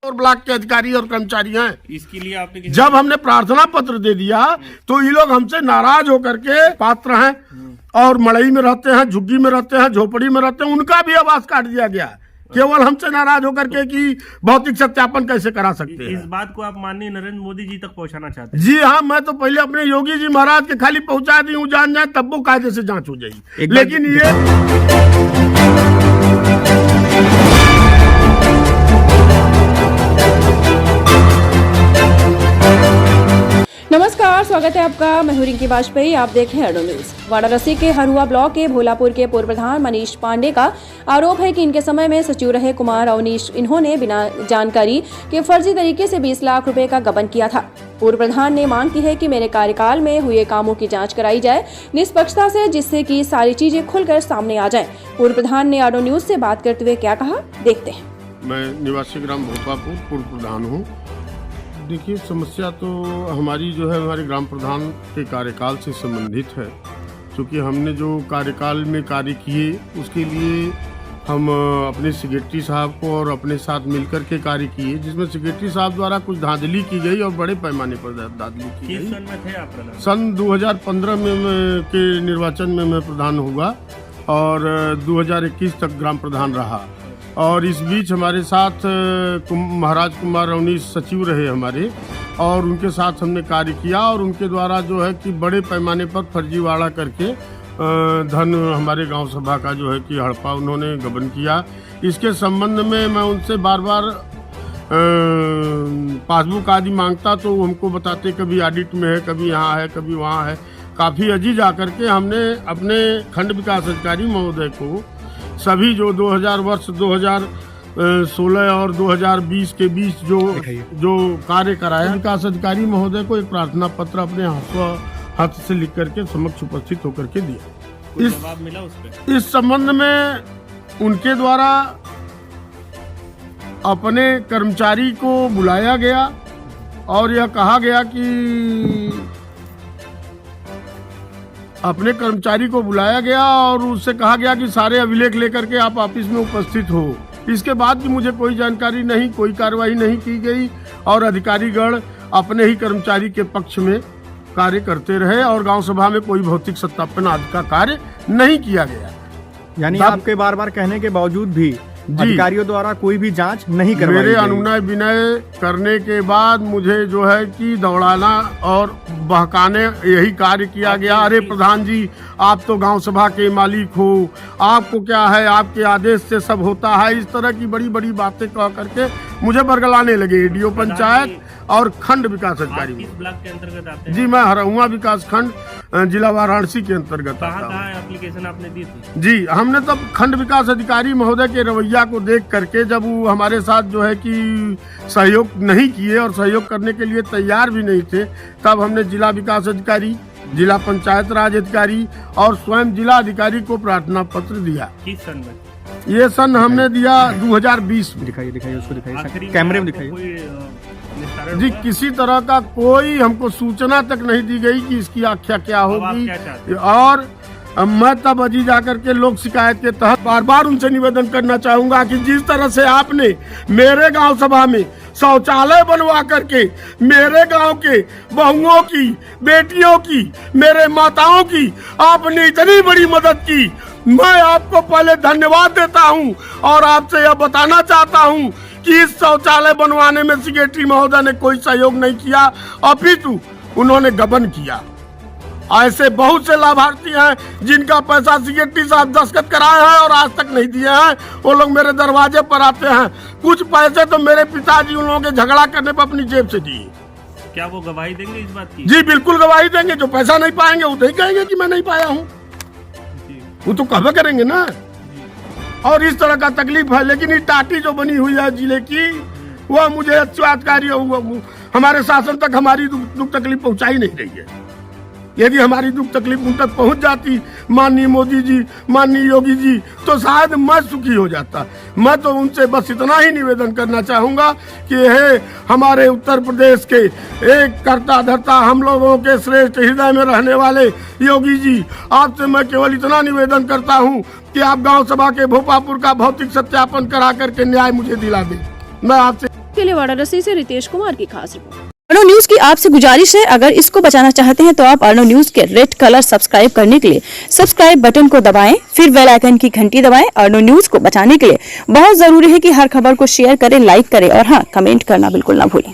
और ब्लॉक के अधिकारी और कर्मचारी हैं। इसके लिए आपने जब हमने प्रार्थना पत्र दे दिया तो ये लोग हमसे नाराज होकर के पात्र हैं और मड़ई में रहते हैं, झुग्गी में रहते हैं, झोपड़ी में रहते हैं, उनका भी आवास काट दिया गया। केवल हमसे नाराज होकर के कि भौतिक सत्यापन कैसे करा सकते हैं। इस बात को आप माननीय नरेंद्र मोदी जी तक पहुंचाना चाहते हैं? जी हाँ, मैं तो पहले अपने योगी जी महाराज के खाली पहुंचा दी हूँ, जान जाए तब वो कायदे से जांच हो जाएगी। लेकिन ये नमस्कार, स्वागत है आपका। मैं हूं रिंकी वाजपेयी, आप देख रहे हैं अडो न्यूज। वाराणसी के हरुआ ब्लॉक के भोलापुर के पूर्व प्रधान मनीष पांडे का आरोप है कि इनके समय में सचिव रहे कुमार अवनीश इन्होंने बिना जानकारी के फर्जी तरीके से 20 लाख रुपए का गबन किया था। पूर्व प्रधान ने मांग की है कि मेरे कार्यकाल में हुए कामों की जांच कराई जाए निष्पक्षता से, जिससे कि सारी चीजें खुलकर सामने आ जाएं। पूर्व प्रधान ने अडो न्यूज से बात करते हुए क्या कहा, देखते हैं। मैं निवासी ग्राम भोपापुर पूर्व प्रधान हूँ। देखिए, समस्या तो हमारी जो है हमारे ग्राम प्रधान के कार्यकाल से संबंधित है, क्योंकि हमने जो कार्यकाल में कार्य किए उसके लिए हम अपने सेक्रेटरी साहब को और अपने साथ मिलकर के कार्य किए, जिसमें सेक्रेटरी साहब द्वारा कुछ धांधली की गई और बड़े पैमाने पर धांधली की गई। किस सन में थे आप प्रधान? सन 2015 में के निर्वाचन में मैं प्रधान हुआ और 2021 तक ग्राम प्रधान रहा। और इस बीच हमारे साथ महाराज कुमार अवनीश सचिव रहे हमारे, और उनके साथ हमने कार्य किया और उनके द्वारा जो है कि बड़े पैमाने पर फर्जीवाड़ा करके धन हमारे गांव सभा का जो है कि हड़पा उन्होंने गबन किया। इसके संबंध में मैं उनसे बार बार पासबुक आदि मांगता तो हमको बताते कभी ऑडिट में है, कभी यहाँ है, कभी वहाँ है। काफ़ी अजीज आकर के हमने अपने खंड विकास अधिकारी महोदय को सभी जो 2016 और 2020 के बीच जो कार्य कराया, विकास अधिकारी महोदय को एक प्रार्थना पत्र अपने हाथ से लिख करके समक्ष उपस्थित होकर के दिया। जवाब मिला उस पे? इस संबंध में उनके द्वारा अपने कर्मचारी को बुलाया गया और यह कहा गया कि अपने कर्मचारी को बुलाया गया और उससे कहा गया कि सारे अभिलेख लेकर के आप ऑफिस में उपस्थित हो। इसके बाद भी मुझे कोई जानकारी नहीं, कोई कार्रवाई नहीं की गई और अधिकारीगण अपने ही कर्मचारी के पक्ष में कार्य करते रहे और गांव सभा में कोई भौतिक सत्यापन आदि का कार्य नहीं किया गया। यानी आपके बार बार कहने के बावजूद भी अधिकारियों द्वारा कोई भी जांच नहीं करवाई मेरे गई। अनुनय विनय करने के बाद मुझे जो है कि दौड़ाना और बहकाने यही कार्य किया गया। अरे प्रधान जी, आप तो गांव सभा के मालिक हो, आपको क्या है, आपके आदेश से सब होता है। इस तरह की बड़ी बड़ी बातें कह करके मुझे बरगलाने लगे एडीओ पंचायत और खंड विकास अधिकारी। किस ब्लॉक के अंतर्गत आते हैं? जी, मैं हरुआ विकास खंड जिला वाराणसी के अंतर्गत आता हूं। कहाँ एप्लीकेशन आपने दी थी? जी, हमने तब खंड विकास अधिकारी महोदय के रवैया को देख करके, जब वो हमारे साथ जो है कि सहयोग नहीं किए और सहयोग करने के लिए तैयार भी नहीं थे, तब हमने जिला विकास अधिकारी, जिला पंचायत राज अधिकारी और स्वयं जिला अधिकारी को प्रार्थना पत्र दिया। किस सन में? ये सन हमने दिया 2020 में। दिखाइए उसको, दिखाइए आखिरी कैमरे में आपको दिखाइए। कोई निस्तारण जी, हुआ? किसी तरह का कोई हमको सूचना तक नहीं दी गई कि इसकी आख्या क्या अब आप होगी। क्या चाहते हैं? और मैं तब अजी जाकर के लोक शिकायत के तहत बार बार उनसे निवेदन करना चाहूंगा कि जिस तरह से आपने मेरे गांव सभा में शौचालय बनवा करके मेरे गांव के बहुओं की, बेटियों की, मेरे माताओं की आपने इतनी बड़ी मदद की, मैं आपको पहले धन्यवाद देता हूं और आपसे यह बताना चाहता हूं कि इस शौचालय बनवाने में सेक्रेटरी महोदय ने कोई सहयोग नहीं किया, अपितु उन्होंने गबन किया। ऐसे बहुत से लाभार्थी हैं जिनका पैसा सेक्रेटरी साहब दस्तखत कराए हैं और आज तक नहीं दिए हैं। वो लोग मेरे दरवाजे पर आते हैं। कुछ पैसे तो मेरे पिताजी उन लोगों के झगड़ा करने पर अपनी जेब से दिए। क्या वो गवाही देंगे इस बात की? जी, बिल्कुल गवाही देंगे। जो पैसा नहीं पाएंगे वो नहीं कहेंगे कि मैं नहीं पाया हूँ, वो तो कहवे करेंगे ना। और इस तरह का तकलीफ है। लेकिन ये टाटी जो बनी हुई है जिले की, वह मुझे अत्याचारी हमारे शासन तक हमारी दुख तकलीफ पहुंचाई नहीं रही है। यदि हमारी दुख तकलीफ उन तक पहुंच जाती, माननीय मोदी जी, माननीय योगी जी, तो शायद मैं सुखी हो जाता। मैं तो उनसे बस इतना ही निवेदन करना चाहूंगा कि हे हमारे उत्तर प्रदेश के एक कर्ता धर्ता, हम लोगों के श्रेष्ठ हृदय में रहने वाले योगी जी, आपसे मैं केवल इतना निवेदन करता हूं कि आप गांव सभा के भोपापुर का भौतिक सत्यापन करा करके न्याय मुझे दिला दें। मैं आपसे के लिए वाराणसी से रितेश कुमार की खास रिपोर्ट। अर्नो न्यूज की आपसे गुजारिश है, अगर इसको बचाना चाहते हैं तो आप अर्नो न्यूज के रेड कलर सब्सक्राइब करने के लिए सब्सक्राइब बटन को दबाएं, फिर बेल आइकन की घंटी दबाएं। अर्नो न्यूज को बचाने के लिए बहुत जरूरी है कि हर खबर को शेयर करें, लाइक करें और हाँ, कमेंट करना बिल्कुल ना भूलें।